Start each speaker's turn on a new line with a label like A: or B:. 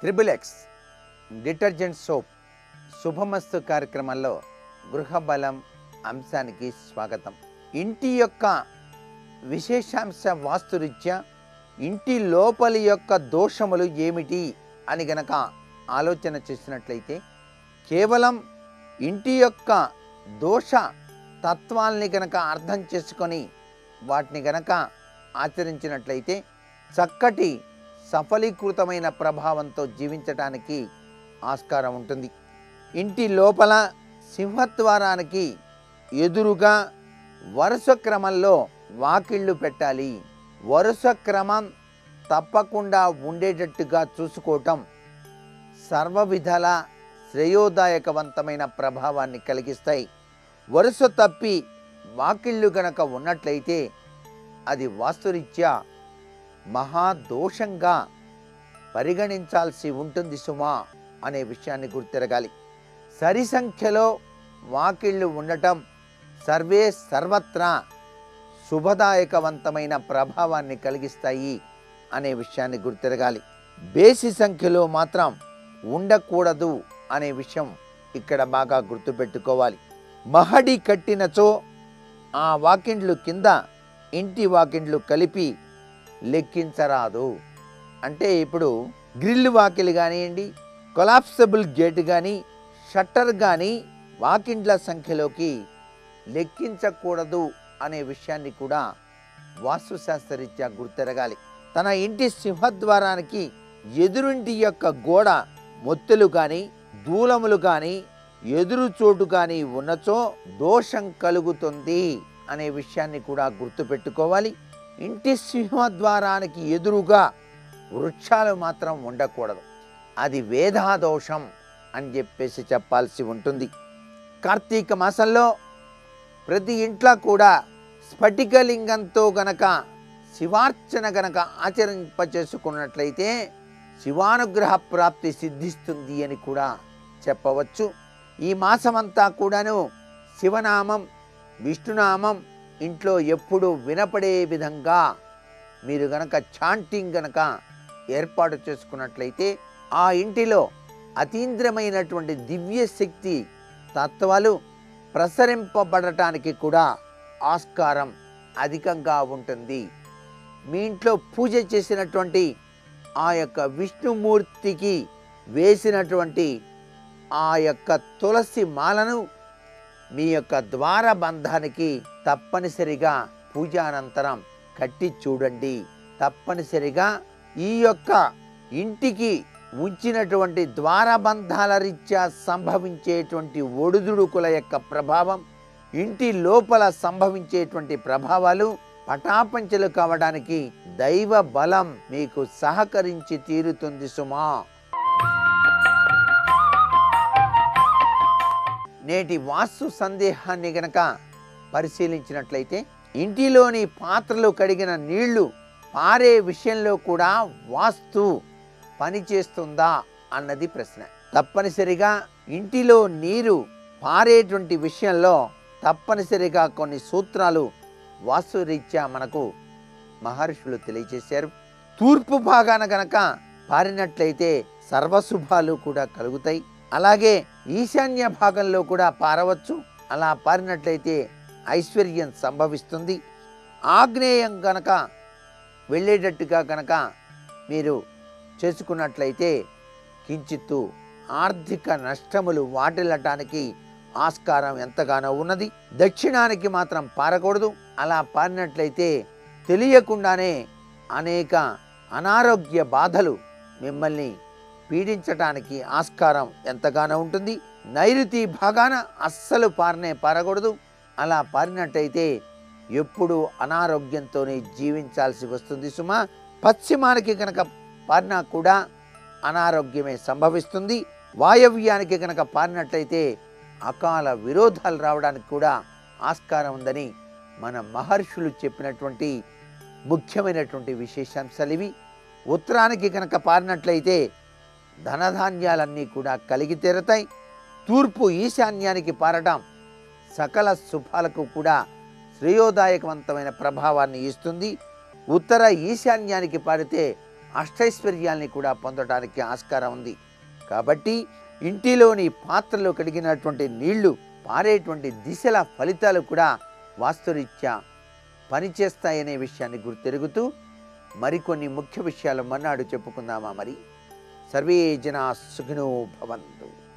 A: Triple-X detergent soap శుభమస్తు కార్యక్రమంలో గృహబలం అంశానికి స్వాగతం. ఇంటి యొక్క విశేషాంశ వాస్తురీత్యా ఇంటి లోపలి యొక్క దోషములు ఏమిటి అని గనక ఆలోచన చేసినట్లయితే కేవలం ఇంటి యొక్క దోష తత్వాల్ని గనక అర్థం చేసుకొని వాటిని గనక ఆచరించినట్లయితే చక్కటి సఫలీకృతమైన ప్రభావంతో జీవించడానికి ఆస్కారం ఉంటుంది. ఇంటి లోపల సింహద్వారానికి ఎదురుగా వరుస క్రమంలో వాకిళ్ళు పెట్టాలి. వరుస క్రమం తప్పకుండా ఉండేటట్టుగా చూసుకోవటం సర్వ విధాల శ్రేయోదాయకవంతమైన ప్రభావాన్ని కలిగిస్తాయి. వరుస తప్పి వాకిళ్ళు గనక ఉన్నట్లయితే అది వాస్తురీత్యా మహాదోషంగా పరిగణించాల్సి ఉంటుంది సుమా అనే విషయాన్ని గుర్తిరగాలి. సరి సంఖ్యలో వాకిళ్ళు ఉండటం సర్వే సర్వత్రా శుభదాయకవంతమైన ప్రభావాన్ని కలిగిస్తాయి అనే విషయాన్ని గుర్తిరగాలి. బేసి సంఖ్యలో మాత్రం ఉండకూడదు అనే విషయం ఇక్కడ బాగా గుర్తుపెట్టుకోవాలి. మహడి కట్టినచో ఆ వాకిండ్లు కింద ఇంటి వాకిండ్లు కలిపి లెక్కించరాదు. అంటే ఇప్పుడు గ్రిల్ వాకిలు కానివ్వండి, కొలాప్సబుల్ గేట్ కానీ, షట్టర్ కానీ వాకిండ్ల సంఖ్యలోకి లెక్కించకూడదు అనే విషయాన్ని కూడా వాస్తుశాస్త్రరీత్యా గుర్తెరగాలి. తన ఇంటి సింహద్వారానికి ఎదురింటి యొక్క గోడ మొత్తెలు కానీ దూలములు కానీ ఎదురు చోటు కానీ ఉన్నచో దోషం కలుగుతుంది అనే విషయాన్ని కూడా గుర్తుపెట్టుకోవాలి. ఇంటి సింహద్వారానికి ఎదురుగా వృక్షాలు మాత్రం ఉండకూడదు. అది వేధాదోషం అని చెప్పేసి చెప్పాల్సి ఉంటుంది. కార్తీక మాసంలో ప్రతి ఇంట్లో కూడా స్ఫటికలింగంతో గనక శివార్చన గనక ఆచరింపచేసుకున్నట్లయితే శివానుగ్రహ ప్రాప్తి సిద్ధిస్తుంది అని కూడా చెప్పవచ్చు. ఈ మాసమంతా కూడాను శివనామం విష్ణునామం ఇంట్లో ఎప్పుడూ వినపడే విధంగా మీరు గనక చాంటింగ్ గనక ఏర్పాటు చేసుకున్నట్లయితే ఆ ఇంటిలో అతీంద్రమైనటువంటి దివ్య శక్తి తత్వాలు ప్రసరింపబడటానికి కూడా ఆస్కారం అధికంగా ఉంటుంది. మీ ఇంట్లో పూజ చేసినటువంటి ఆ యొక్క విష్ణుమూర్తికి వేసినటువంటి ఆ యొక్క తులసి మాలను మీ యొక్క ద్వారబంధానికి తప్పనిసరిగా పూజానంతరం కట్టి చూడండి. తప్పనిసరిగా ఈ యొక్క ఇంటికి ఉంచినటువంటి ద్వారబంధాల రీత్యా సంభవించేటువంటి ఒడుదుడుకుల యొక్క ప్రభావం, ఇంటి లోపల సంభవించేటువంటి ప్రభావాలు పటాపంచలు కావడానికి దైవ బలం మీకు సహకరించి తీరుతుంది సుమా. నేటి వాస్తు సందేహాన్ని గనక పరిశీలించినట్లయితే ఇంటిలోని పాత్రలు కడిగిన నీళ్లు పారే విషయంలో కూడా వాస్తు పనిచేస్తుందా అన్నది ప్రశ్న. తప్పనిసరిగా ఇంటిలో నీరు పారేటువంటి విషయంలో తప్పనిసరిగా కొన్ని సూత్రాలు వాస్తురీత్యా మనకు మహర్షులు తెలియజేశారు. తూర్పు భాగాన గనక పారినట్లయితే సర్వశుభాలు కూడా కలుగుతాయి. అలాగే ఈశాన్య భాగంలో కూడా పారవచ్చు. అలా పారినట్లయితే ఐశ్వర్యం సంభవిస్తుంది. ఆగ్నేయం గనక వెళ్ళేటట్టుగా గనక మీరు చేసుకున్నట్లయితే కించిత్తు ఆర్థిక నష్టములు వాటిల్లటానికి ఆస్కారం ఎంతగానో ఉన్నది. దక్షిణానికి మాత్రం పారకూడదు. అలా పారినట్లయితే తెలియకుండానే అనేక అనారోగ్య బాధలు మిమ్మల్ని పీడించటానికి ఆస్కారం ఎంతగానో ఉంటుంది. నైరుతి భాగాన అస్సలు పారకూడదు. అలా పారినట్టయితే ఎప్పుడు అనారోగ్యంతోనే జీవించాల్సి వస్తుంది సుమా. పశ్చిమానికి కనుక పారినా కూడా అనారోగ్యమే సంభవిస్తుంది. వాయవ్యానికి కనుక పారినట్లయితే అకాల విరోధాలు రావడానికి కూడా ఆస్కారం ఉందని మన మహర్షులు చెప్పినటువంటి ముఖ్యమైనటువంటి విశేషాంశాలు ఇవి. ఉత్తరానికి కనుక పారినట్లయితే ధనధాన్యాలన్నీ కూడా కలిగి తీరతాయి. తూర్పు ఈశాన్యానికి పారడం సకల శుభాలకు కూడా శ్రేయోదాయకవంతమైన ప్రభావాన్ని ఇస్తుంది. ఉత్తర ఈశాన్యానికి పారితే అష్టైశ్వర్యాల్ని కూడా పొందడానికి ఆస్కారం ఉంది. కాబట్టి ఇంటిలోని పాత్రలో కడిగినటువంటి నీళ్లు పారేటువంటి దిశల ఫలితాలు కూడా వాస్తురీత్యా పనిచేస్తాయనే విషయాన్ని గుర్తెరుగుతూ మరికొన్ని ముఖ్య విషయాలు మన్నాడు చెప్పుకుందామా మరి. సర్వే జనా సుఖినో భవంతు.